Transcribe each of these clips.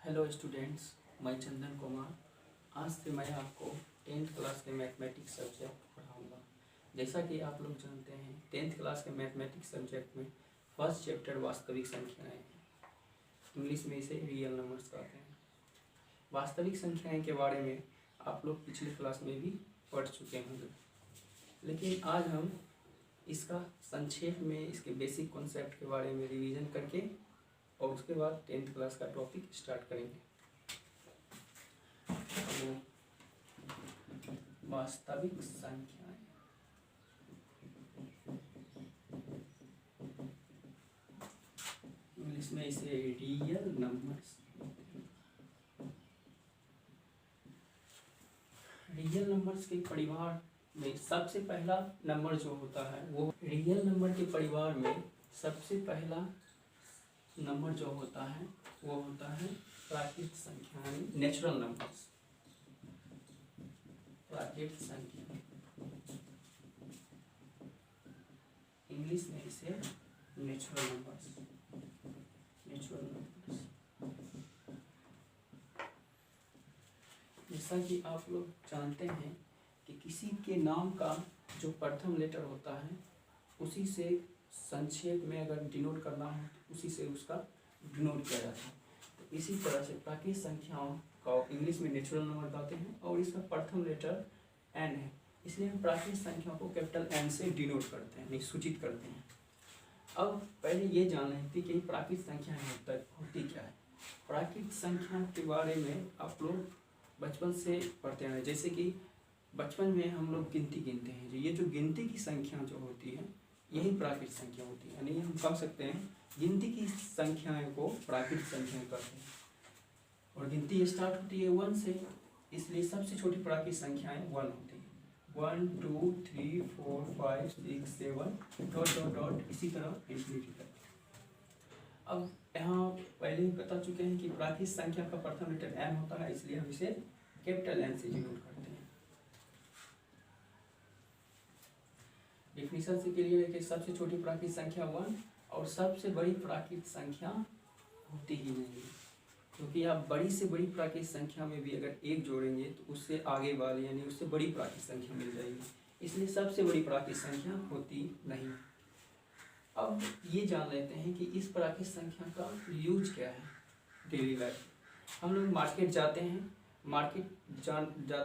Hello students, मैं चंदन कुमार। आज से मैं आपको 10th क्लास के मैथमेटिक्स सब्जेक्ट पढ़ाऊंगा। जैसा कि आप लोग जानते हैं, 10th क्लास के मैथमेटिक्स सब्जेक्ट में फर्स्ट चैप्टर वास्तविक संख्याएं हैं। इंग्लिश में इसे रियल नंबर्स कहते हैं। वास्तविक संख्याएं के बारे में आप लोग पिछली क्लास में भी पढ़ चुके होंगे, लेकिन आज हम इसका संक्षेप में इसके बेसिक कॉन्सेप्ट के बारे में रिवीजन करके और उसके बाद 10th क्लास का टॉपिक स्टार्ट करेंगे। तो वास्तविक संख्याएं, इंग्लिश में इसे रियल नंबर्स। रियल नंबर्स के परिवार में सबसे पहला नंबर जो होता है वो रियल नंबर के परिवार में सबसे पहला नंबर जो होता है वो होता है प्राकृत संख्याएं, नेचुरल नंबर्स। प्राकृत संख्या, इंग्लिश में इसे नेचुरल नंबर्स। नेचुरल नंबर्स, जैसा कि आप लोग जानते हैं कि किसी के नाम का जो प्रथम लेटर होता है उसी से संक्षेप में अगर डिनोट करना हो तो उसी से उसका डिनोट किया जाता है। तो इसी तरह से प्राकृत संख्याओं का इंग्लिश में नेचुरल नंबर कहते हैं और इसका प्रथम लेटर एन है, इसलिए हम प्राकृत संख्याओं को कैपिटल एन से डिनोट करते हैं, सूचित करते हैं। अब पहले ये जान लेते हैं कि प्राकृत संख्याएं होती क्या है। प्राकृत संख्या के बारे में आप लोग बचपन से पढ़ते हैं। जैसे कि बचपन में हम लोग गिनती गिनते हैं, ये जो गिनती की संख्या जो होती है यही प्राकृत संख्या होती है। यानी हम कह सकते हैं गिनती की संख्याएं को प्राकृत संख्या कहते हैं। और गिनती स्टार्ट होती है 1 से, इसलिए सबसे छोटी प्राकृत संख्याएं 1 होती है। 1 2 3 4 5 6 7 डॉट डॉट डॉट इसी तरह इंफिनिटी तक। अब यहाँ पहले ही बता चुके हैं कि प्राकृत संख्या का प्रथम लेटर एन होता है, इसलिए हम इसे कैपिटल एन से डिनोट करते हैं। डेफिनेशन से क्लियर है कि सबसे छोटी प्राकृत संख्या 1 और सबसे बड़ी प्राकृत संख्या होती ही नहीं है, क्योंकि आप बड़ी से बड़ी प्राकृत संख्या में भी अगर एक जोड़ेंगे तो उससे आगे वाली यानी उससे बड़ी प्राकृत संख्या मिल जाएगी, इसलिए सबसे बड़ी प्राकृत संख्या होती नहीं। अब ये जान लेते हैं कि इस प्राकृत संख्या का यूज क्या है डेली लाइफ। हम लोग मार्केट जाते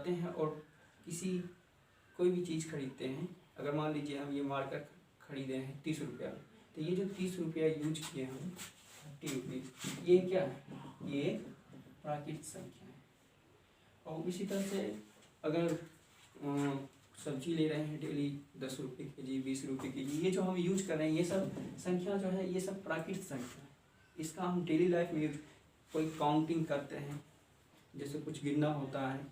हैं और कोई भी चीज़ खरीदते हैं। अगर मान लीजिए हम ये मार्कर खरीदे हैं 30 रुपया, तो ये जो 30 रुपया यूज किए हम 30 रुपीज़, ये क्या है? ये प्राकृत संख्या है। और इसी तरह से अगर सब्जी ले रहे हैं डेली 10 रुपये के जी, 20 रुपये के जी, ये जो हम यूज कर रहे हैं ये सब संख्या जो है ये सब प्राकृत संख्या है। इसका हम डेली लाइफ में कोई काउंटिंग करते हैं, जैसे कुछ गिनना होता है,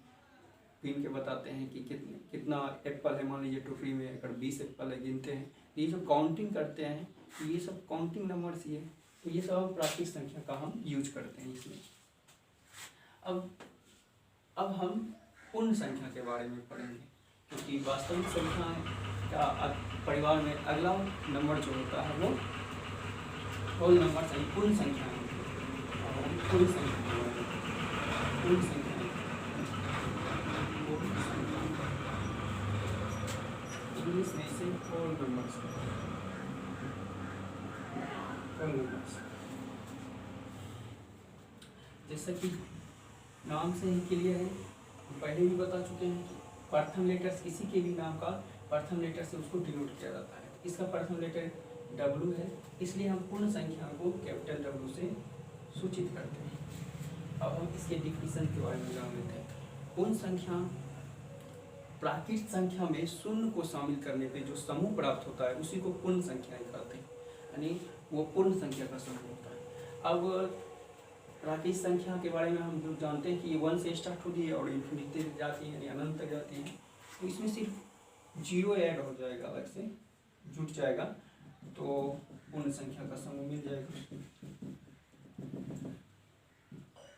गिन के बताते हैं कि कितना एप्पल है। मान लीजिए टोकरी में अगर 20 एप्पल है, गिनते हैं। ये जो काउंटिंग करते हैं तो ये सब काउंटिंग नंबर्स ही है, तो ये सब हम प्राकृत संख्या का हम यूज करते हैं इसमें। अब हम पूर्ण संख्या के बारे में पढ़ेंगे, क्योंकि वास्तविक संख्या का परिवार में अगला नंबर जो होता है वो होल नंबर से पूर्ण संख्या है। पूर्ण संख्या इंग्लिश में इसे होल नंबर्स। जैसा कि नाम से ही क्लियर है, हम पहले भी बता चुके हैं कि प्रथम लेटर्स किसी के भी नाम का प्रथम लेटर से उसको डिनोट किया जाता है। इसका प्रथम लेटर W है, इसलिए हम पूर्ण संख्या को कैपिटल W से सूचित करते हैं। अब हम इसके डिफिनेशन के बारे में जान लेते हैं। पूर्ण संख्या, प्राकृत संख्या में शून्य को शामिल करने पे जो समूह प्राप्त होता है उसी को पूर्ण संख्याएं कहते हैं, यानी वो पूर्ण संख्या का समूह होता है। अब प्राकृत संख्या के बारे में हम जो जानते हैं कि ये 1 से स्टार्ट होती है और इन्फिनिटी तक जाती है, यानी अनंत तक जाती है। तो इसमें सिर्फ 0 ऐड हो जाएगा, अलग से जुट जाएगा, तो पूर्ण संख्या का समूह मिल जाएगा।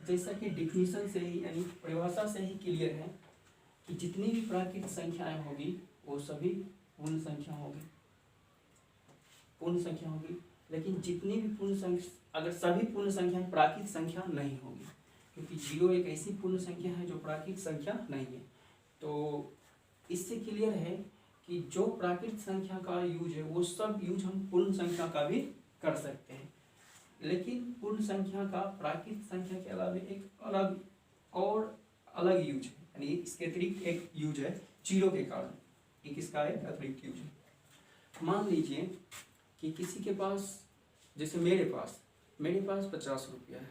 जैसा कि डिफिनेशन से ही यानी परिभाषा से ही क्लियर है कि जितनी भी प्राकृत संख्याएं होगी वो सभी पूर्ण संख्या होगी। लेकिन जितनी भी पूर्ण संख्या, अगर सभी पूर्ण संख्याएं प्राकृत संख्या नहीं होगी, क्योंकि जीरो एक ऐसी पूर्ण संख्या है जो प्राकृतिक संख्या नहीं है। तो इससे क्लियर है कि जो प्राकृतिक संख्या का यूज है वो सब यूज हम पूर्ण संख्या का भी कर सकते हैं, लेकिन पूर्ण संख्या का प्राकृतिक संख्या के अलावा एक अलग यूज है, यानी इसके अतिरिक्त एक यूज है जीरो के कारण, एक इसका एक अतिरिक्त यूज है। मान लीजिए कि किसी के पास, जैसे मेरे पास 50 रुपया है,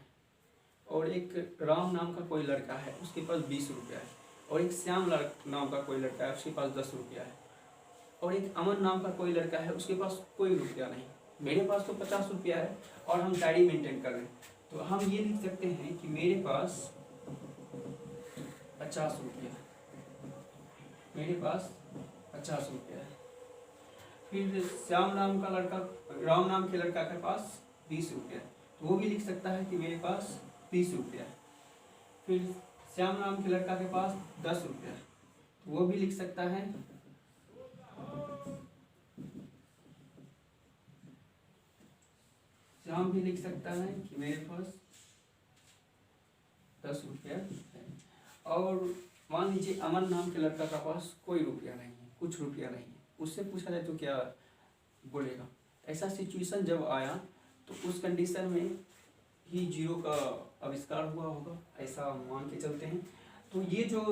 और एक राम नाम का कोई लड़का है उसके पास 20 रुपया है, और एक श्याम नाम का कोई लड़का है उसके पास 10 रुपया है, और एक अमन नाम का कोई लड़का है उसके पास कोई रुपया नहीं। मेरे पास तो 50 रुपया है और हम डायरी मेंटेन कर रहे हैं, तो हम ये लिख सकते हैं कि मेरे पास 50 रुपया है, मेरे पास 50 रुपया है। फिर श्याम नाम का लड़का, राम नाम के लड़का के पास 20 रुपया है, तो वो भी लिख सकता है कि मेरे पास 20 रुपया है। फिर श्याम नाम के लड़का के पास 10 रुपया है, तो वो भी लिख सकता है श्याम भी लिख सकता है कि मेरे पास 10 रुपया है। और मान लीजिए अमन नाम के लड़का का पास कोई रुपया नहीं है, कुछ रुपया नहीं है, उससे पूछा जाए तो क्या बोलेगा? ऐसा सिचुएशन जब आया तो उस कंडीशन में ही जीरो का आविष्कार हुआ होगा, ऐसा मान के चलते हैं। तो ये जो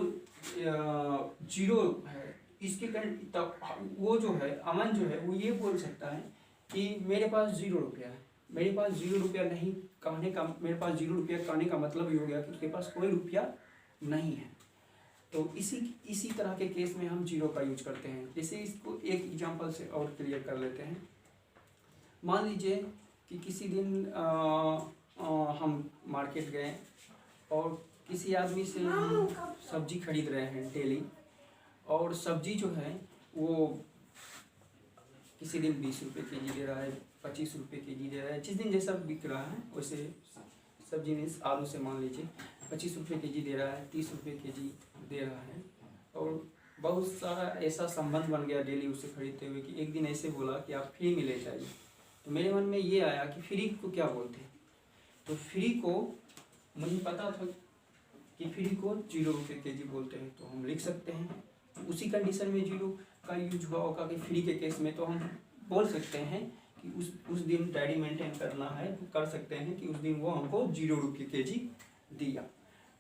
जीरो है इसके तब वो जो है अमन जो है वो ये बोल सकता है कि मेरे पास 0 रुपया है। मेरे पास 0 रुपया नहीं कहने का, मेरे पास 0 रुपया कहने का मतलब ये हो गया कि उसके पास कोई रुपया नहीं है। तो इसी तरह के केस में हम जीरो का यूज करते हैं। जैसे इसको एक एग्जांपल से और क्लियर कर लेते हैं। मान लीजिए कि किसी दिन हम मार्केट गए और किसी आदमी से हम सब्जी खरीद रहे हैं डेली, और सब्जी जो है वो किसी दिन 20 रुपये के जी दे रहा है, 25 रुपये के जी दे रहा है, जिस दिन जैसा बिक रहा है वैसे सब्जी में आलू से मान लीजिए 25 रुपये के जी दे रहा है, 30 रुपये के जी दे रहा है। और बहुत सारा ऐसा संबंध बन गया डेली उसे खरीदते हुए कि एक दिन ऐसे बोला कि आप फ्री में ले जाइए। तो मेरे मन में ये आया कि फ्री को क्या बोलते हैं, तो फ्री को मुझे पता था कि फ्री को 0 रुपये के जी बोलते हैं, तो हम लिख सकते हैं। उसी कंडीशन में जीरो का यूज हुआ होगा कि फ्री के केस में, तो हम बोल सकते हैं कि उस दिन डायरी मेंटेन करना है तो कर सकते हैं कि उस दिन वो हमको 0 रुपये के जी दिया।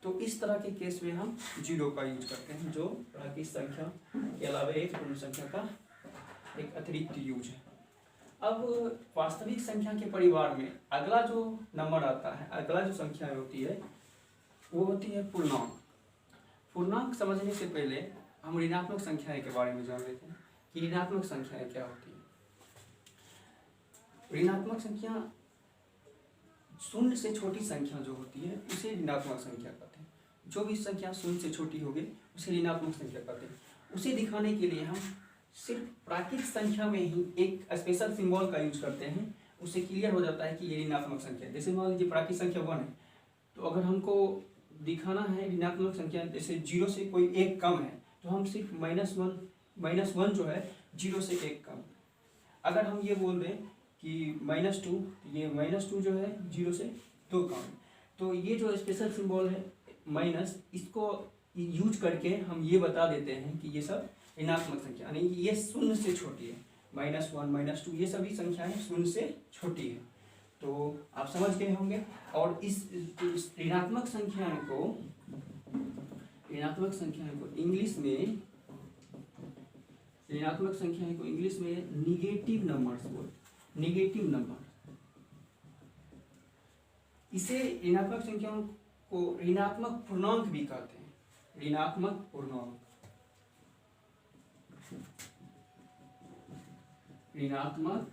तो इस तरह के केस में हम जीरो का यूज करते हैं, जो प्राकृतिक संख्या के अलावा एक पूर्ण संख्या का एक अतिरिक्त यूज है। अब वास्तविक संख्या के परिवार में अगला जो नंबर आता है, अगला जो संख्या होती है वो होती है पूर्णांक। पूर्णांक समझने से पहले हम ऋणात्मक संख्याएं के बारे में जान लेते हैं कि ऋणात्मक संख्याएं क्या होती है। ऋणात्मक संख्या शून्य से छोटी संख्या जो होती है उसे ऋणात्मक संख्या कहते हैं। जो भी संख्या शून्य से छोटी होगी उसे ऋणात्मक संख्या कहते हैं। उसे दिखाने के लिए हम सिर्फ प्राकृतिक संख्या में ही एक स्पेशल सिंबल का यूज करते हैं, उससे क्लियर हो जाता है कि ये ऋणात्मक संख्या है। जैसे मान लीजिए प्राकृतिक संख्या 1 है, तो अगर हमको दिखाना है ऋणात्मक संख्या, जैसे 0 से कोई 1 कम है, तो हम सिर्फ -1 जो है 0 से 1 कम। अगर हम ये बोल दें कि -2, ये -2 जो है 0 से 2 कम, तो ये जो स्पेशल सिंबल है माइनस, इसको यूज करके हम ये बता देते हैं कि ये सब ऋणात्मक संख्या, यानी ये शून्य से छोटी है। -1 -2 ये सभी संख्याएं शून्य से छोटी है। तो आप समझ गए होंगे। और इस ऋणात्मक संख्याओं को इंग्लिश में निगेटिव नंबर्स बोलते, निगेटिव नंबर। इसे ऋणात्मक संख्याओं को ऋणात्मक पूर्णांक भी कहते हैं, ऋणात्मक पूर्णांक, ऋणात्मक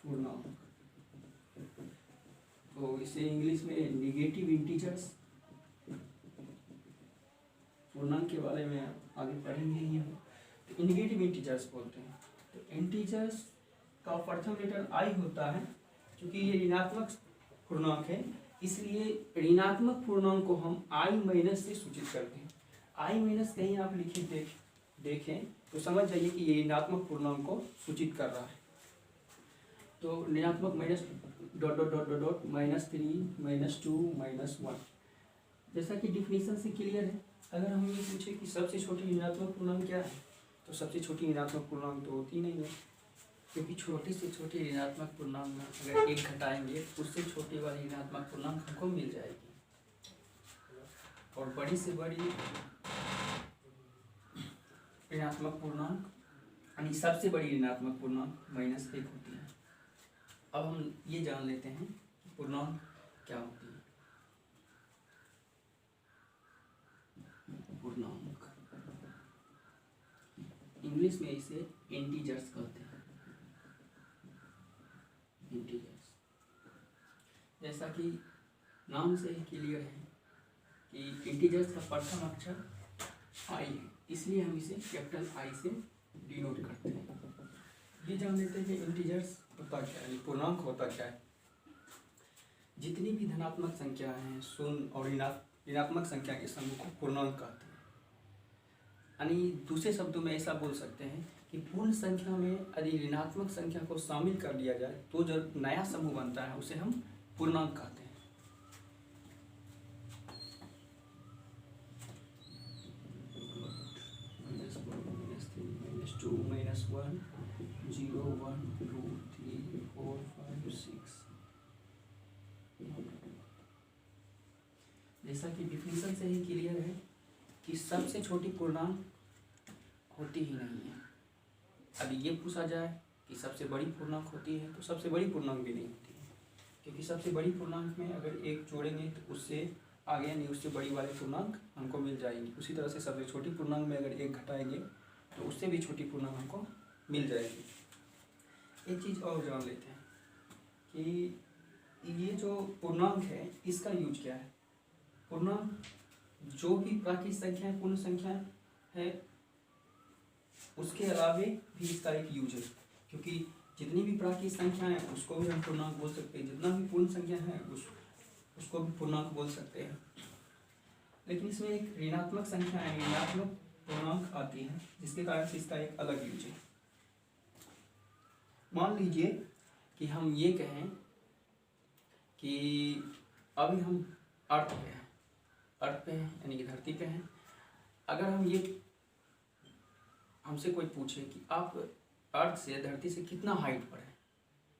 पूर्णांक। तो इसे इंग्लिश में निगेटिव इंटीजर्स, पूर्णांक के बारे में आगे पढ़ेंगे ही हम। तो निगेटिव इंटीजर्स बोलते हैं। तो इंटीजर्स का प्रथम लेटर आई होता है, क्योंकि ये ऋणात्मक पूर्णांक है, इसलिए ऋणात्मक पूर्णांक को हम i- से सूचित करते हैं। i- कहीं आप लिखे देखें तो समझ जाइए कि ये ऋणात्मक पूर्णांक को सूचित कर रहा है। तो ऋणात्मक -... -3 -2 -1, जैसा कि डिफिनीशन से क्लियर है। अगर हम ये पूछे कि सबसे छोटी ऋणात्मक पूर्णांक क्या है, तो सबसे छोटी ऋणात्मक पूर्णांक तो होती नहीं है, क्योंकि छोटी से छोटी ऋणात्मक पूर्णांक में अगर एक घटाएंगे उससे छोटी वाली ऋणात्मक पूर्णांक हमको मिल जाएगी, और बड़ी से बड़ी ऋणात्मक पूर्णांक यानी सबसे बड़ी ऋणात्मक पूर्णांक -1 होती है। अब हम ये जान लेते हैं कि पूर्णांक क्या होती है। पूर्णांक इंग्लिश में इसे इंटीजर्स कहते हैं। इंटीजर्स, जैसा कि नाम से ही क्लियर है कि इंटीजर्स का प्रथम अक्षर आई है, इसलिए हम इसे कैपिटल आई से डिनोट करते हैं। ये जान लेते हैं कि इंटीजर्स होता क्या है, पूर्णांक होता क्या है। जितनी भी धनात्मक संख्या हैं, शून्य और ऋणात्मक संख्या के समूह को पूर्णांक कहते हैं। यानी दूसरे शब्दों में ऐसा बोल सकते हैं कि पूर्ण संख्या में यदि ऋणात्मक संख्या को शामिल कर लिया जाए तो जो नया समूह बनता है उसे हम पूर्णांक कहते हैं। -2 -1 0 1 2 3 4 5 6। जैसा कि डिफिनीशन से ही क्लियर है कि सबसे छोटी पूर्णांक होती ही नहीं है। अभी ये पूछा जाए कि सबसे बड़ी पूर्णांक होती है, तो सबसे बड़ी पूर्णांक भी नहीं होती है, क्योंकि सबसे बड़ी पूर्णांक में अगर एक जोड़ेंगे तो उससे आगे यानी उससे बड़ी वाली पूर्णांक हमको मिल जाएगी। उसी तरह से सबसे छोटी पूर्णांक में अगर एक घटाएंगे तो उससे भी छोटी पूर्णांक हमको मिल जाएगी। एक चीज़ और जान लेते हैं कि ये जो पूर्णांक है इसका यूज क्या है। पूर्णांक जो भी प्राकृतिक संख्या पूर्ण संख्या है उसके अलावे भी इसका एक यूज है, क्योंकि जितनी भी प्राकृतिक संख्या है उसको भी हम पूर्णांक बोल सकते हैं, जितना भी पूर्ण संख्या है उसको भी पूर्णांक बोल सकते हैं। लेकिन इसमें एक ऋणात्मक संख्या है, ऋणात्मक पूर्णांक आती है, जिसके कारण से इसका एक अलग यूज है। मान लीजिए कि हम ये कहें कि अभी हम अर्थ पे हैं यानी कि धरती पे हैं। अगर हम ये हमसे कोई पूछे कि आप अर्थ से धरती से कितना हाइट पर है,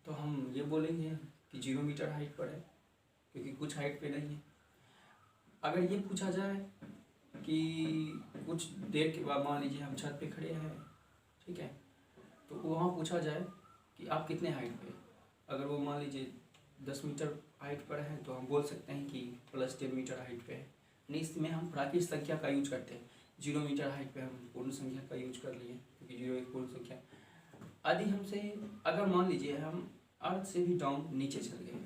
तो हम ये बोलेंगे कि 0 मीटर हाइट पर है, क्योंकि कुछ हाइट पे नहीं है। अगर ये पूछा जाए कि कुछ देर के बाद मान लीजिए हम छत पे खड़े हैं, ठीक है, तो वहाँ पूछा जाए कि आप कितने हाइट पे, अगर वो मान लीजिए 10 मीटर हाइट पर है तो हम बोल सकते हैं कि +10 मीटर हाइट पे है। नहीं, इसमें हम प्राकृतिक संख्या का यूज करते हैं। 0 मीटर हाइट पे हम पूर्ण संख्या का यूज कर लिए, क्योंकि 0 एक पूर्ण संख्या। यदि हमसे अगर मान लीजिए हम अर्थ से भी डाउन नीचे चल गए,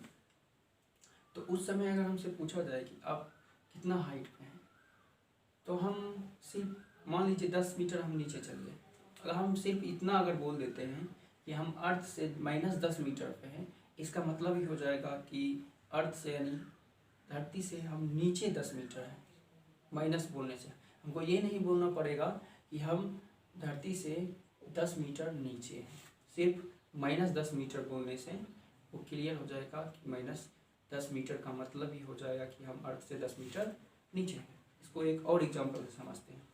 तो उस समय अगर हमसे पूछा जाए कि आप कितना हाइट पे हैं, तो हम सिर्फ मान लीजिए 10 मीटर हम नीचे चल गए। अगर हम सिर्फ इतना अगर बोल देते हैं कि हम अर्थ से -10 मीटर पे हैं, इसका मतलब ही हो जाएगा कि अर्थ से यानी धरती से हम नीचे 10 मीटर हैं। माइनस बोलने से हमको ये नहीं बोलना पड़ेगा कि हम धरती से 10 मीटर नीचे हैं, सिर्फ -10 मीटर बोलने से वो क्लियर हो जाएगा कि -10 मीटर का मतलब ही हो जाएगा कि हम अर्थ से 10 मीटर नीचे हैं। इसको एक और एग्जांपल से समझते हैं।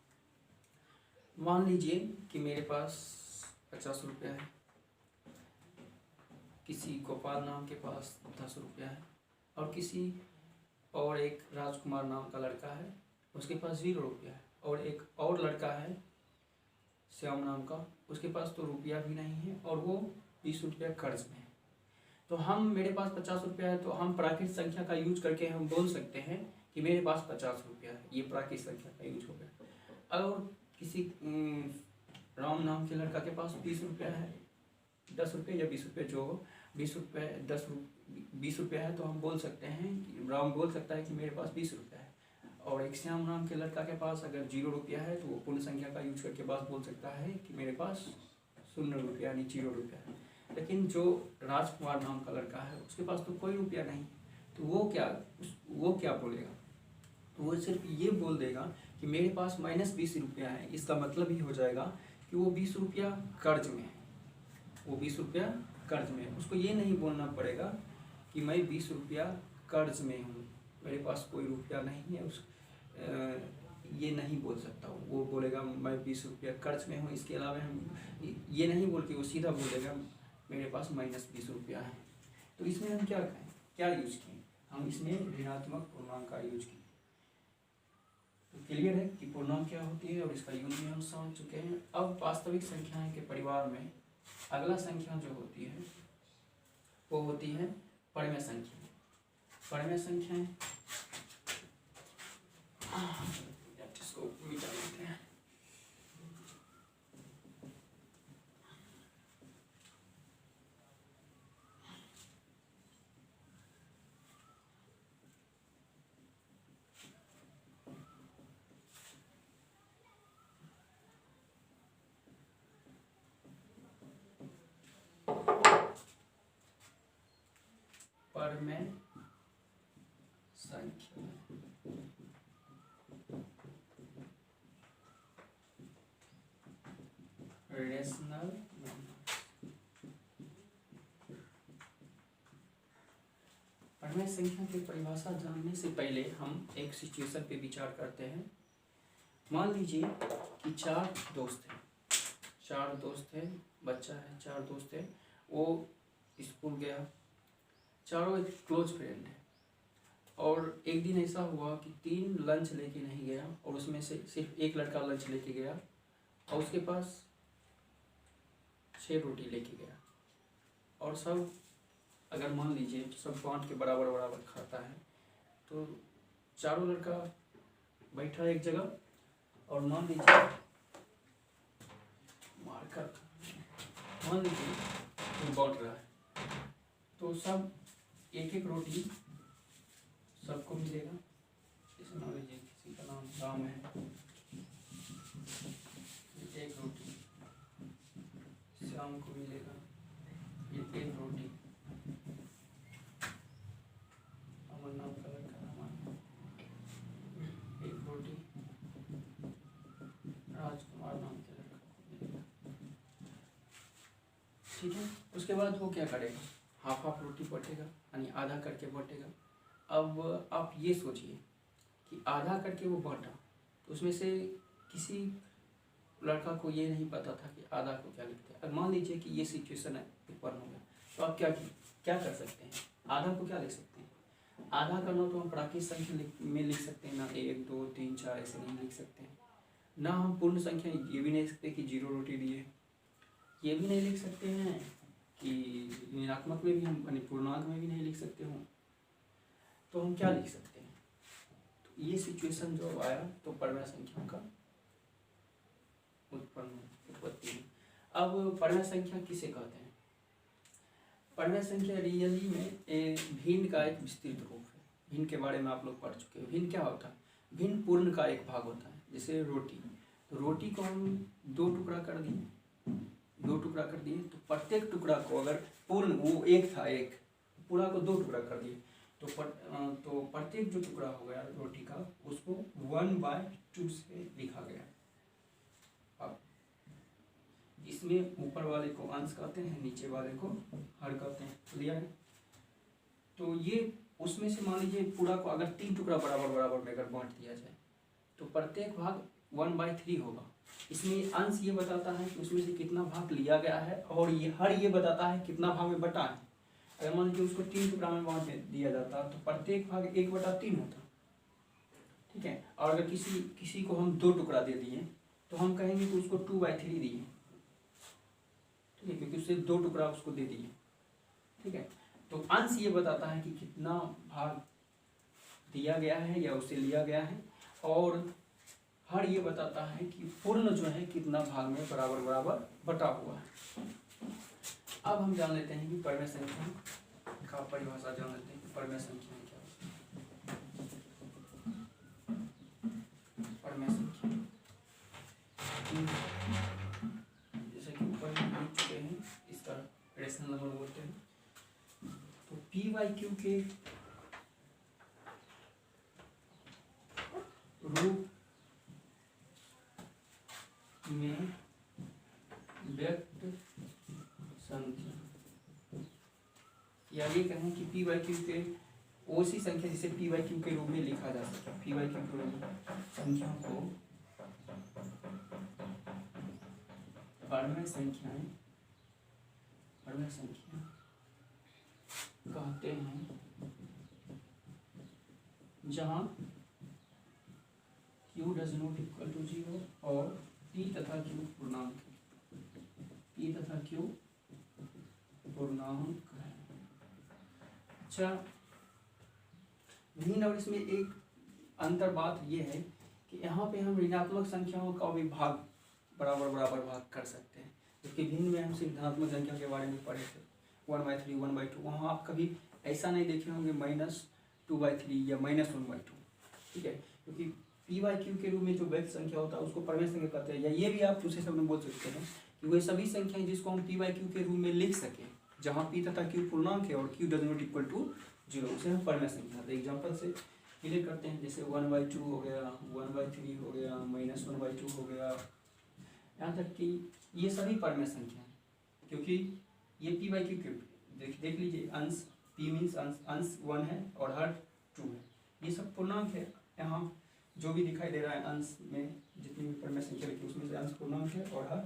मान लीजिए कि मेरे पास 50 रुपया है, किसी गोपाल नाम के पास 10 रुपया है, और किसी और एक राजकुमार नाम का लड़का है उसके पास 0 रुपया है, और एक और लड़का है श्याम नाम का, उसके पास तो रुपया भी नहीं है और वो 20 रुपया कर्ज में है। तो हम मेरे पास 50 रुपया है, तो हम प्राकृतिक संख्या का यूज करके हम बोल सकते हैं कि मेरे पास 50 रुपया है। ये प्राकृतिक संख्या का यूज हो गया। और किसी राम नाम के लड़का के पास 20 रुपया है, 10 रुपये या 20 रुपये जो हो, 20 रुपया है, तो हम बोल सकते हैं कि राम बोल सकता है कि मेरे पास 20 रुपया है। और एक श्याम नाम के लड़का के पास अगर 0 रुपया है तो वो पूर्ण संख्या का यूज करके बात बोल सकता है कि मेरे पास 0 रुपया यानी 0 रुपया है। लेकिन जो राजकुमार नाम का लड़का है उसके पास तो कोई रुपया नहीं, तो वो क्या बोलेगा, तो वो सिर्फ ये बोल देगा कि मेरे पास -20 रुपया है। इसका मतलब ही हो जाएगा कि वो 20 रुपया कर्ज में है, वो 20 रुपया कर्ज में है। उसको ये नहीं बोलना पड़ेगा कि मैं 20 रुपया कर्ज में हूँ, मेरे पास कोई रुपया नहीं है, ये नहीं बोल सकता हूँ। वो बोलेगा मैं 20 रुपया कर्ज में हूँ, इसके अलावा हम ये नहीं बोल के वो सीधा बोलेगा मेरे पास -20 रुपया है। तो इसमें हम क्या करें, क्या यूज किए, हम इसमें ऋणात्मक पूर्णांक का यूज किए। तो क्लियर है कि पूर्णांक क्या होती है और इसका यूज भी हम समझ चुके हैं। अब वास्तविक संख्याएं के परिवार में अगला संख्या जो होती है वो होती है परिमेय संख्या। परिमेय संख्याएं इसको मिटा देते हैं। परिमेय संख्या रेशनल नंबर। परिमेय संख्या की परिभाषा जानने से पहले हम एक सिचुएशन पे विचार करते हैं। मान लीजिए कि 4 दोस्त हैं, 4 दोस्त हैं, बच्चा है, 4 दोस्त है, वो स्कूल गया, चारों एक क्लोज फ्रेंड है। और एक दिन ऐसा हुआ कि 3 लंच लेके नहीं गया और उसमें से सिर्फ एक लड़का लंच लेके गया और उसके पास 6 रोटी लेके गया। और सब अगर मान लीजिए तो सब बांट के बराबर बराबर खाता है। तो चारों लड़का बैठा एक जगह और मान लीजिए वो बांट रहा है, तो सब एक एक रोटी सबको मिलेगा। जैसे मान लीजिए किसी का नाम राम है, एक रोटी श्याम को मिलेगा, ये एक रोटी अमर नाम का लड़का हमारा, एक रोटी राजकुमार नाम के लड़का को मिलेगा। ठीक है, उसके बाद वो क्या करेगा, हाफ हाफ रोटी बटेगा, यानी आधा करके बटेगा। अब आप ये सोचिए कि आधा करके वो बांटा, तो उसमें से किसी लड़का को ये नहीं पता था कि आधा को क्या लिखते हैं। अब मान लीजिए कि ये सिचुएशन है, उत्पन्न हो गया, तो आप क्या कर सकते हैं, आधा को क्या लिख सकते हैं। आधा करना तो हम प्राकृत संख्या में लिख सकते हैं ना, 1 2 3 4 ऐसे नहीं लिख सकते हैं ना। हम पूर्ण संख्या ये भी नहीं लिख सकते कि 0 रोटी दिए, ये भी नहीं लिख सकते हैं कि ऋणात्मक में भी हम यानी पूर्णांक में भी नहीं लिख सकते हों। तो हम क्या लिख सकते हैं, तो ये सिचुएशन जो आया तो परिमेय संख्या का उत्पत्ति है। अब परिमेय संख्या किसे कहते हैं, परिमेय संख्या रियली में भिन्न का एक विस्तृत रूप है। भिन्न के बारे में आप लोग पढ़ चुके हो। भिन्न क्या होता है, भिन्न पूर्ण का एक भाग होता है। जैसे रोटी, तो रोटी को हम 2 टुकड़ा कर दिए, 2 टुकड़ा कर दिए, तो प्रत्येक टुकड़ा को अगर पूर्ण वो एक था, एक पूरा को 2 टुकड़ा कर दिए, तो प्रत्येक जो टुकड़ा हो गया रोटी का उसको 1/2 से लिखा गया। अब इसमें ऊपर वाले को अंश कहते हैं, नीचे वाले को हर कहते हैं। क्लियर है। तो ये उसमें से मान लीजिए पूरा को अगर 3 टुकड़ा बराबर बराबर में अगर बांट दिया जाए तो प्रत्येक भाग 1/3 होगा। इसमें अंश ये बताता है कि उसमें से कितना भाग लिया गया है और ये हर ये बताता है कितना भाग में बटा है। अगर मान लीजिए उसको 3 टुकड़ा में बांट दिया जाता तो प्रत्येक भाग 1/3 होता। ठीक है। और अगर किसी को हम 2 टुकड़ा दे दिए तो हम कहेंगे कि उसको 2/3 दिए। ठीक है, क्योंकि उससे 2 टुकड़ा उसको दे दिए। ठीक है, तो अंश ये बताता है कि कितना भाग दिया गया है या उसे लिया गया है, और हर ये बताता है कि पूर्ण जो है कितना भाग में बराबर बराबर बटा हुआ है। अब हम जान लेते हैं कि परिमेय संख्या का परिभाषा जान लेते हैं कि परिमेय संख्या क्या है। परिमेय संख्या जैसे कि ऊपर हम लिख चुके हैं, इसका रेशनल नंबर बोलते हैं। तो p/q के रूप में व्यक्त संख्या, या ये कहें कि p/q के उसी संख्या जिसे पी बाई क्यू के रूप में लिखा जा सके। पी बाई क्यू के रूप में संख्या को परमेय संख्याएं कहते हैं, जहां q does not equal to 0 और p तथा q पूर्णांक है। अच्छा, लेकिन अब इसमें एक अंतर बात ये है कि यहाँ पे हम ऋणात्मक संख्याओं का भी भाग बराबर भाग कर सकते हैं, जबकि भिन्न में हम सिर्फ धनात्मक संख्या के बारे में पढ़े थे 1/3 1/2। वहाँ आप कभी ऐसा नहीं देखे होंगे -2/3 या -1/2, ठीक है, क्योंकि पी बाई क्यू के रूप में जो व्यक्त संख्या होता है उसको परमेय संख्या कहते हैं। या ये भी आप दूसरे शब्द में बोल सकते हैं कि वे सभी संख्याएं जिसको हम पी बाई क्यू के रूप में लिख सकें, जहाँ पी तथा क्यू पूर्णांक है और q does not equal to 0, उसे हम परमेय संख्या। तो एग्जाम्पल से क्लियर करते हैं, जैसे 1/2 हो गया, 1/3 हो गया, -1/2 हो गया, यहाँ तक कि ये सभी परमेय संख्या हैं, क्योंकि ये पी बाई क्यू के देख लीजिए, अंश पी मीन्स अंश 1 है और हर 2 है, ये सब पूर्णांक है। यहाँ जो भी दिखाई दे रहा है अंश में जितनी भी परमेय संख्या लिखी उसमें से अंश पूर्णांक है और हर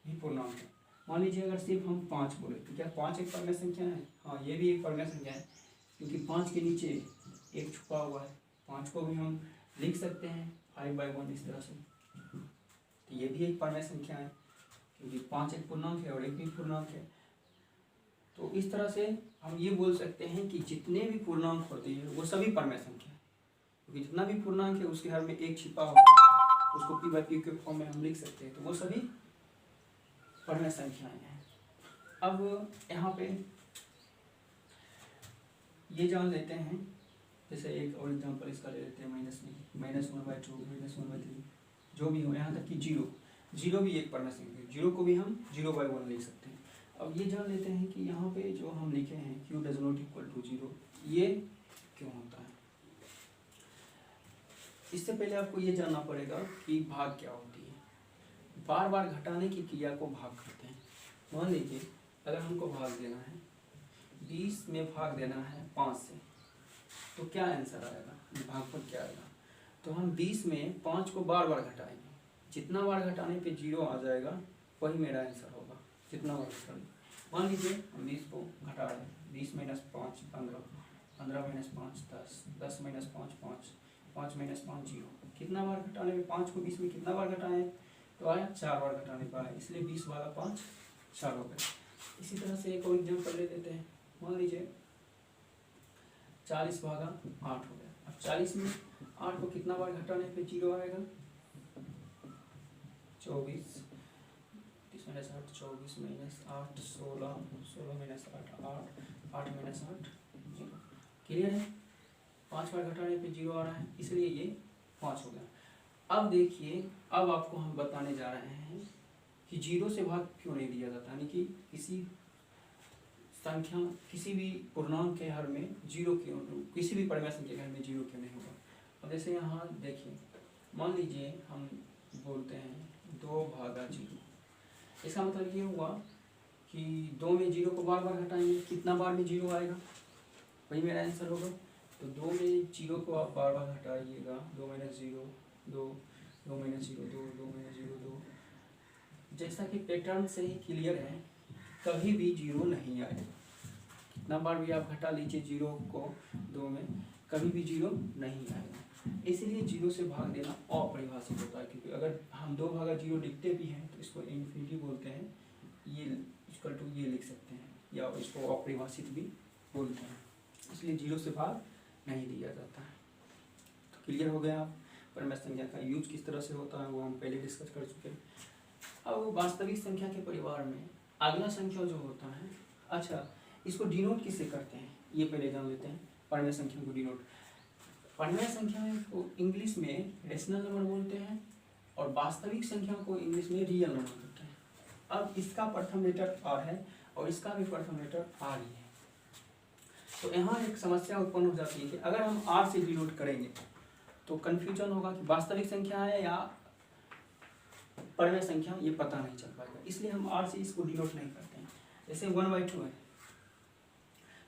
भी पूर्णांक है। मान लीजिए अगर सिर्फ हम 5 बोले तो क्या 5 एक परमेय संख्या है? हाँ, ये भी एक परमेय संख्या है, क्योंकि 5 के नीचे एक छुपा हुआ है। 5 को भी हम लिख सकते हैं 5/1 इस तरह से, तो ये भी एक परमेय संख्या है, क्योंकि 5 एक पूर्णांक है और एक भी पूर्णांक है। तो इस तरह से हम ये बोल सकते हैं कि जितने भी पूर्णांक होते हैं वो सभी परमेय संख्या है, क्योंकि जितना भी पूर्णांक है उसके हर में एक छिपा होता है, उसको पी बाई क्यू के फॉर्म में हम लिख सकते हैं, तो वो सभी परमेय संख्याएं हैं। अब यहाँ पे ये जान लेते हैं, जैसे एक और एग्जांपल इसका ले लेते हैं, -1/2 -1/3 जो भी हो, यहाँ तक कि 0 भी एक परमेय संख्या है, 0 को भी हम 0/1 लिख सकते हैं। अब ये जान लेते हैं कि यहाँ पे जो हम लिखे हैं q does not equal to 0, ये क्यों होता है। इससे पहले आपको ये जानना पड़ेगा कि भाग क्या होती है। बार बार घटाने की क्रिया को भाग कहते हैं। मान लीजिए अगर हमको भाग देना है 20 में भाग देना है 5 से, तो क्या आंसर आएगा, भागफल क्या आएगा। तो हम 20 में 5 को बार बार घटाएंगे, जितना बार घटाने पे 0 आ जाएगा वही मेरा आंसर होगा, जितना बार घटाएंगे। मान लीजिए हम 20 को घटा रहे हैं, 20 - 5 15, 15 - 5 10, 10 - 5 5, 5 - 5 0। कितना बार घटाने में 5 को 20 में कितना बार घटाएं, तो आया 4 बार घटाने पर आया, इसलिए 20/5 4 हो गए। इसी तरह से एक और एग्जाम्पल ले लेते हैं, मान लीजिए 40/8 हो गया। अब 40 में 8 को कितना बार घटाने पे 0 आएगा, 24, 30 - 8 24 - 8 16, 16 - 8 8, 8 - 8 0। क्लियर है, 5 बार घटाने पे 0 आ रहा है, इसलिए ये 5 हो गया। अब देखिए, अब आपको हम बताने जा रहे हैं कि 0 से भाग क्यों नहीं दिया जाता, यानी कि किसी संख्या, किसी भी पूर्णांक के हर में 0 क्यों, किसी भी परमेय संख्या के हर में 0 क्यों नहीं होगा। अब जैसे यहाँ देखिए, मान लीजिए हम बोलते हैं 2/0, इसका मतलब ये हुआ कि 2 में 0 को बार बार घटाएंगे, कितना बार में 0 आएगा वही मेरा आंसर होगा। तो 2 में 0 को आप बार बार घटाइएगा, 2 - 0 2, 2 - 0 2, 2 - 0 2। जैसा कि पैटर्न से ही क्लियर है, कभी भी 0 नहीं आएगा, कितना बार भी आप घटा लीजिए 0 को 2 में, कभी भी 0 नहीं आएगा। इसलिए 0 से भाग देना अपरिभाषित होता है, क्योंकि अगर हम 2/0 लिखते भी हैं तो इसको इन्फिनिटी बोलते हैं, ये इक्वल टू ये लिख सकते हैं, या इसको अपरिभाषित भी बोलते हैं, इसलिए 0 से भाग नहीं दिया जाता है। तो क्लियर हो गया, आप परमेय संख्या का यूज किस तरह से होता है वो हम पहले डिस्कस कर चुके हैं। अब वास्तविक संख्या के परिवार में अगला संख्या जो होता है, अच्छा इसको डिनोट किससे करते हैं ये पहले जान लेते हैं। परमेय संख्या को डिनोट, परमेय संख्या को इंग्लिश में रेशनल नंबर बोलते हैं और वास्तविक संख्या को इंग्लिश में रियल नंबर बोलते हैं। अब इसका प्रथम लेटर आर है और इसका भी प्रथम लेटर आर ही है। तो यहाँ एक समस्या उत्पन्न हो जाती है कि अगर हम आर से डिनोट करेंगे तो कन्फ्यूजन होगा कि वास्तविक संख्या है या परमेय संख्या, ये पता नहीं चल पाएगा, इसलिए हम आर से इसको डिनोट नहीं करते हैं। जैसे 1/2 है,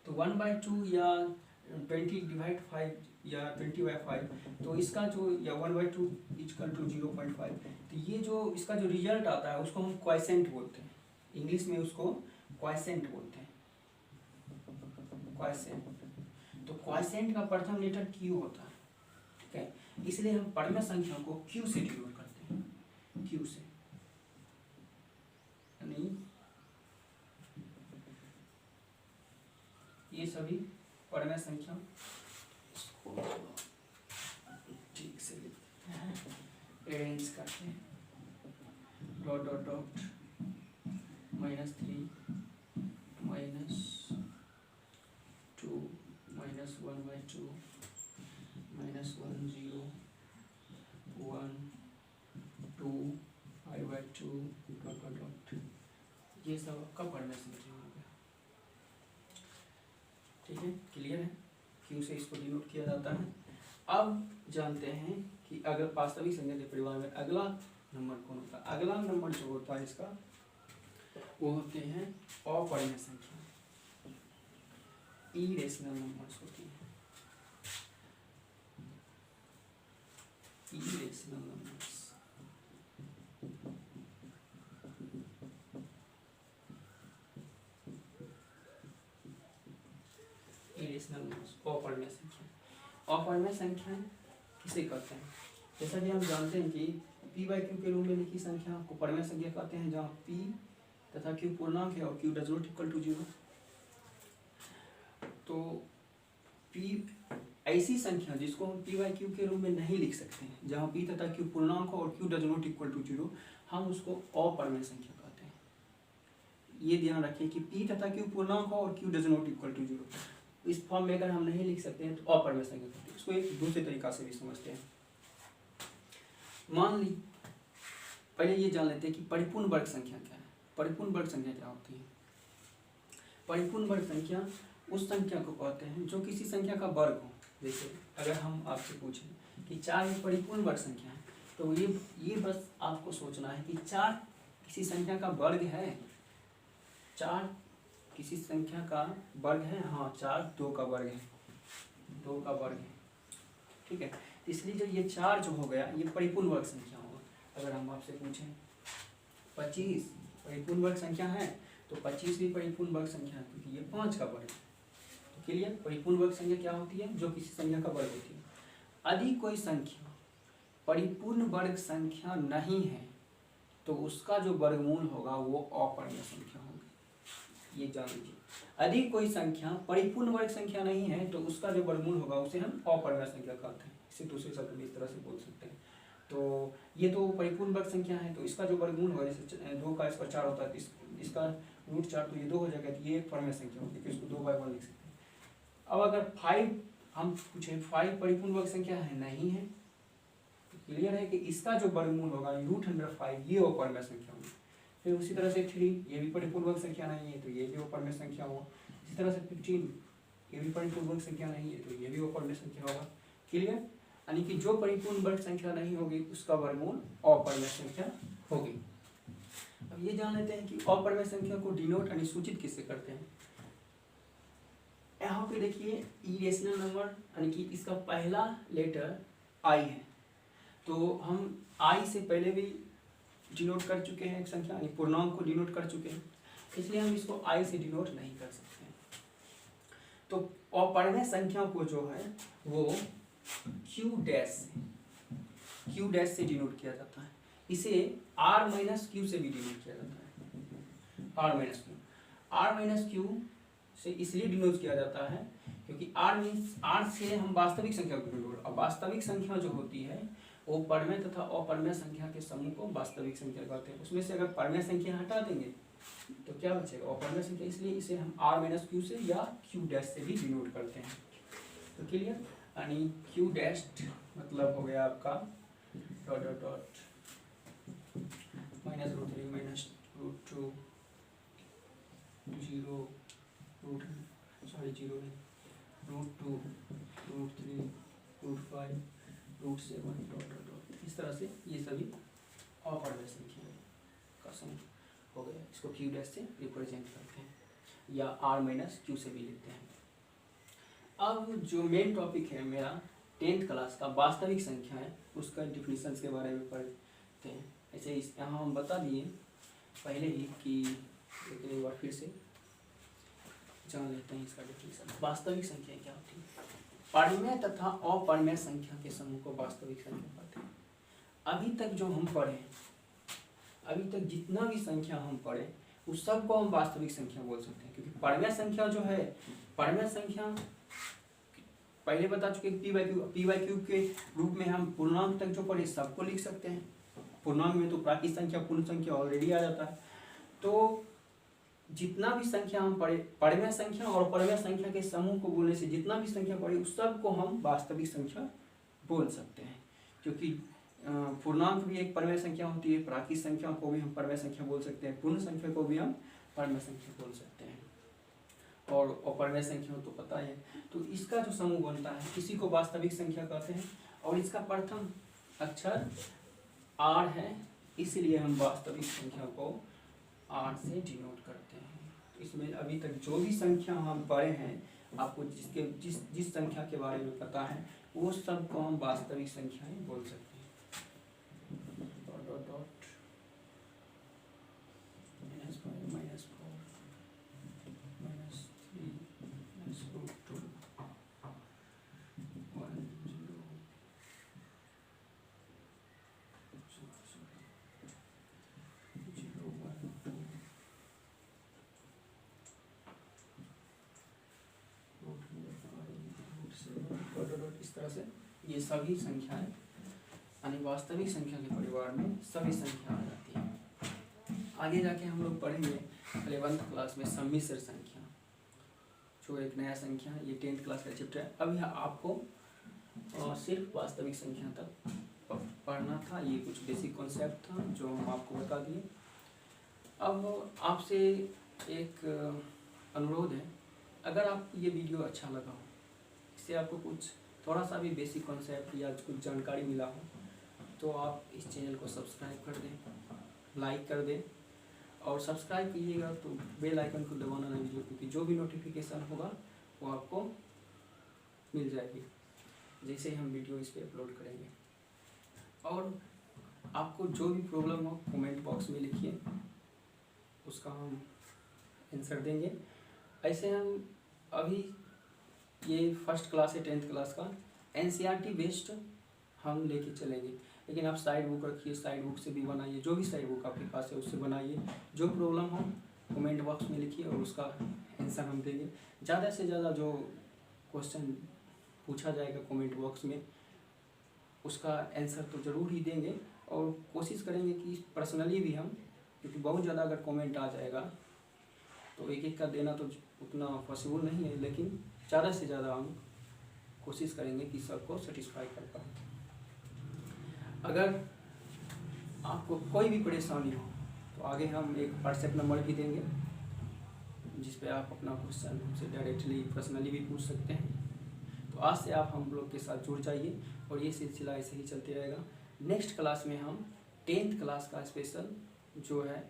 तो 1/2 या 20/5 या 20/5, तो इसका जो या 1/2 इक्वल टू 0.5, तो ये जो इसका जो रिजल्ट आता है उसको हम क्वाइसेंट बोलते हैं, इंग्लिश में उसको क्वाइसेंट बोलते हैं, क्वाइसेंट। तो क्वाइसेंट का प्रथम लेटर क्यू होता है, ठीक है, इसलिए हम परमेय संख्या को क्यू से डिनोट करते हैं, क्यू से, यानी ये सभी परमेय संख्या, इसको ठीक से लिखते हैं, अरेंज करते हैं, dot dot dot -3 -2 -1/2 -1 0 1 2 5/2 dot dot dot, ये सब आपका परमेय संख्या हो गया, ठीक है, क्लियर है। क्यू से इसको डिनोट किया जाता है। अब जानते हैं कि अगर वास्तविक संख्या के परिवार में अगला नंबर कौन होता है। अगला नंबर जो होता है इसका वो होते हैं अपरिमेय संख्या, इरेशनल नंबर्स होती हैं, इरेशनल नंबर्स। इरेशनल नंबर्स, अपरिमेय संख्या। अपरिमेय संख्या किसे कहते हैं? जैसा कि हम जानते हैं कि p/q के रूप में लिखी संख्या को परिमेय संख्या कहते हैं, जहाँ p तथा q पूर्णांक है और q does not equal to 0। तो p ऐसी संख्या जिसको हम p/q के रूप में नहीं लिख सकते हैं, जहाँ p तथा q पूर्णांक हो और q does not equal to 0, हम उसको अपरिमेय संख्या कहते हैं। ये ध्यान रखें कि p तथा q पूर्णांक हो और q does not equal to 0, इस फॉर्म में अगर हम नहीं लिख सकते हैं तो अपरिमेय संख्या कहते हैं। इसको एक दूसरे तरीका से भी समझते हैं। मान ली पहले ये जान लेते हैं कि परिपूर्ण वर्ग संख्या क्या है। परिपूर्ण वर्ग संख्या क्या होती है? परिपूर्ण वर्ग संख्या उस संख्या को कहते हैं जो किसी संख्या का वर्ग हो। जैसे अगर हम आपसे पूछें कि 4 एक परिपूर्ण वर्ग संख्या है, तो ये बस आपको सोचना है कि 4 किसी संख्या का वर्ग है। 4 किसी संख्या का वर्ग है, हाँ 4 2 का वर्ग है, 2 का वर्ग है, ठीक है। इसलिए जब ये 4 जो हो गया ये परिपूर्ण वर्ग संख्या होगा। अगर हम आपसे पूछें 25 परिपूर्ण वर्ग संख्या है, तो 25 भी परिपूर्ण वर्ग संख्या है क्योंकि ये 5 का वर्ग है। तो क्लियर, परिपूर्ण वर्ग संख्या क्या होती है? जो किसी संख्या का वर्ग होती है। यदि कोई संख्या परिपूर्ण वर्ग संख्या नहीं है तो उसका जो वर्गमूल होगा वो अपरिमेय संख्या होगी, ये जान लीजिए। यदि कोई संख्या परिपूर्ण वर्ग संख्या नहीं है तो उसका जो वर्गमूल होगा उसे हम अपरिमेय संख्या कहते हैं। इसे दूसरे शब्द में इस तरह से बोल सकते हैं। तो ये तो परिपूर्ण वर्ग संख्या है, तो इसका जो वर्गमूल होगा, जैसे 2 का स्क्वायर 4 होता है, तो इसका रूट 4, तो ये 2 हो जाएगा, तो ये एक परिमेय संख्या होगी, तो इसको 2/1 लिख सकते हैं। अब अगर 5 हम पूछें 5 परिपूर्ण वर्ग संख्या है, नहीं है, तो क्लियर है कि इसका जो वर्गमूल होगा √5 ये अपरिमेय संख्या होगी। फिर उसी तरह से 3 ये भी परिपूर्ण वर्ग संख्या नहीं है, तो ये भी अपरिमेय संख्या होगा। इसी तरह से 15 ये भी परिपूर्ण वर्ग संख्या नहीं है, तो ये भी अपरिमेय संख्या होगा। क्लियर, यानी कि जो परिपूर्ण वर्ग संख्या नहीं होगी उसका वर्गमूल अपरिमेय संख्या होगी। अब ये जान लेते हैं कि अपरिमेय संख्या को डिनोट यानी सूचित किससे करते हैं। यहाँ पे देखिए इरेशनल नंबर यानी कि इसका पहला लेटर आई है, तो हम आई से पहले भी डिनोट कर चुके हैं एक संख्या, यानी पूर्णांक को डिनोट कर चुके हैं, इसलिए हम इसको आई से डिनोट नहीं कर सकते। तो अपरिमेय संख्या को जो है वो Q डैश से डिनोट किया जाता है। इसे R-Q से भी डिनोट किया जाता है। R-Q से इसलिए डिनोट किया जाता है क्योंकि R से हम वास्तविक संख्या को डिनोट, और वास्तविक संख्या जो होती है वो परमेय तथा अपरिमेय संख्या के समूह को वास्तविक संख्या कहते हैं। उसमें से अगर परमेय संख्या हटा देंगे तो क्या बचेगा? अपरिमेय संख्या। इसलिए इसे हम R-Q से या Q डैश से भी डिनोट करते हैं। तो क्लियर, यानी Q डैश मतलब हो गया आपका dot dot dot -√3 -√2 0 0 √2 √3 √5 √7 dot dot dot. इस तरह से ये सभी अपरिमेय संख्या का समूह हो गया। इसको Q डैश से रिप्रेजेंट करते हैं या R-Q से भी लिखते हैं। अब जो मेन टॉपिक है मेरा 10th क्लास का वास्तविक संख्या है, उसका डिफिनीशंस के बारे में पढ़ते हैं। ऐसे यहाँ हम बता दिए पहले ही कि, लेकिन एक बार फिर से जान लेते हैं इसका डिफिनीशन। वास्तविक संख्या क्या होती है? परिमेय तथा अपरिमेय संख्या के समूह को वास्तविक संख्या कहते हैं। अभी तक जो हम पढ़े, अभी तक जितना भी संख्या हम पढ़े उस सब को हम वास्तविक संख्या बोल सकते हैं, क्योंकि परिमेय संख्या जो है, परिमेय संख्या पहले बता चुके पी बाई क्यूब के रूप में हम पूर्णांक तक जो पढ़े सबको लिख सकते हैं। पूर्णांक में तो प्राकृत संख्या, पूर्ण संख्या ऑलरेडी आ जाता है। तो जितना भी संख्या हम पढ़े, परिमेय संख्या और अपरिमेय संख्या के समूह को बोलने से जितना भी संख्या पढ़े उस सब को हम वास्तविक संख्या बोल सकते हैं, क्योंकि पूर्णांक भी एक परिमेय संख्या होती है, प्राकृत संख्या को भी हम परिमेय संख्या बोल सकते हैं, पूर्ण संख्या को भी हम परिमेय संख्या बोल सकते हैं, और अपरिमेय संख्या तो पता है। तो इसका जो समूह बनता है इसी को वास्तविक संख्या कहते हैं, और इसका प्रथम अक्षर R है, इसलिए हम वास्तविक संख्या को R से डिनोट करते हैं। तो इसमें अभी तक जो भी संख्या हम पढ़े हैं, आपको जिस संख्या के बारे में पता है वो सब को हम वास्तविक संख्याएं बोल सकते हैं। इस तरह से ये सभी संख्याएं यानी वास्तविक संख्या के परिवार में सभी संख्या आ जाती है। आगे जाके हम लोग पढ़ेंगे 11th क्लास में सम्मिश्र संख्या, जो एक नया संख्या है। ये 10th क्लास का चैप्टर है। अभी आपको सिर्फ वास्तविक संख्या तक पढ़ना था। ये कुछ बेसिक कॉन्सेप्ट था जो हम आपको बता दिए। अब आपसे एक अनुरोध है, अगर आपको ये वीडियो अच्छा लगा हो, इससे आपको कुछ थोड़ा सा भी बेसिक कॉन्सेप्ट या कुछ जानकारी मिला हो, तो आप इस चैनल को सब्सक्राइब कर दें, लाइक कर दें, और सब्सक्राइब कीजिएगा तो बेल आइकन को दबाना ना भूलिए, क्योंकि जो भी नोटिफिकेशन होगा वो आपको मिल जाएगी जैसे ही हम वीडियो इस पर अपलोड करेंगे। और आपको जो भी प्रॉब्लम हो कमेंट बॉक्स में लिखिए, उसका हम आंसर देंगे। ऐसे हम अभी ये फर्स्ट क्लास है 10th क्लास का, NCERT बेस्ड हम लेके चलेंगे, लेकिन आप साइड बुक रखिए, साइड बुक से भी बनाइए, जो भी साइड बुक आपके पास है उससे बनाइए। जो प्रॉब्लम हो कमेंट बॉक्स में लिखिए और उसका आंसर हम देंगे। ज़्यादा से ज़्यादा जो क्वेश्चन पूछा जाएगा कमेंट बॉक्स में उसका आंसर तो ज़रूर ही देंगे, और कोशिश करेंगे कि पर्सनली भी हम, क्योंकि बहुत ज़्यादा अगर कमेंट आ जाएगा तो एक एक का देना तो उतना पॉसिबल नहीं है, लेकिन ज़्यादा से ज़्यादा हम कोशिश करेंगे कि सबको सेटिस्फाई कर पाएँ। अगर आपको कोई भी परेशानी हो तो आगे हम एक व्हाट्सएप नंबर भी देंगे, जिस पे आप अपना क्वेश्चन हमसे डायरेक्टली पर्सनली भी पूछ सकते हैं। तो आज से आप हम लोग के साथ जुड़ जाइए, और ये सिलसिला ऐसे ही चलते रहेगा। नेक्स्ट क्लास में हम 10th क्लास का स्पेशल जो है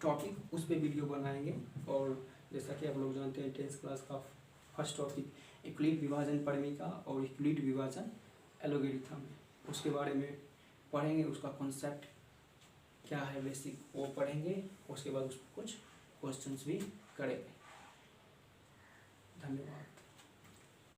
टॉपिक, उस पर वीडियो बनाएंगे। और जैसा कि आप लोग जानते हैं 10th क्लास का फर्स्ट टॉपिक यूक्लिड विभाजन परिमिका और यूक्लिड विभाजन एलोगेरिथम है, उसके बारे में पढ़ेंगे। उसका कॉन्सेप्ट क्या है बेसिक वो पढ़ेंगे, उसके बाद उस पर कुछ क्वेश्चंस भी करेंगे। धन्यवाद।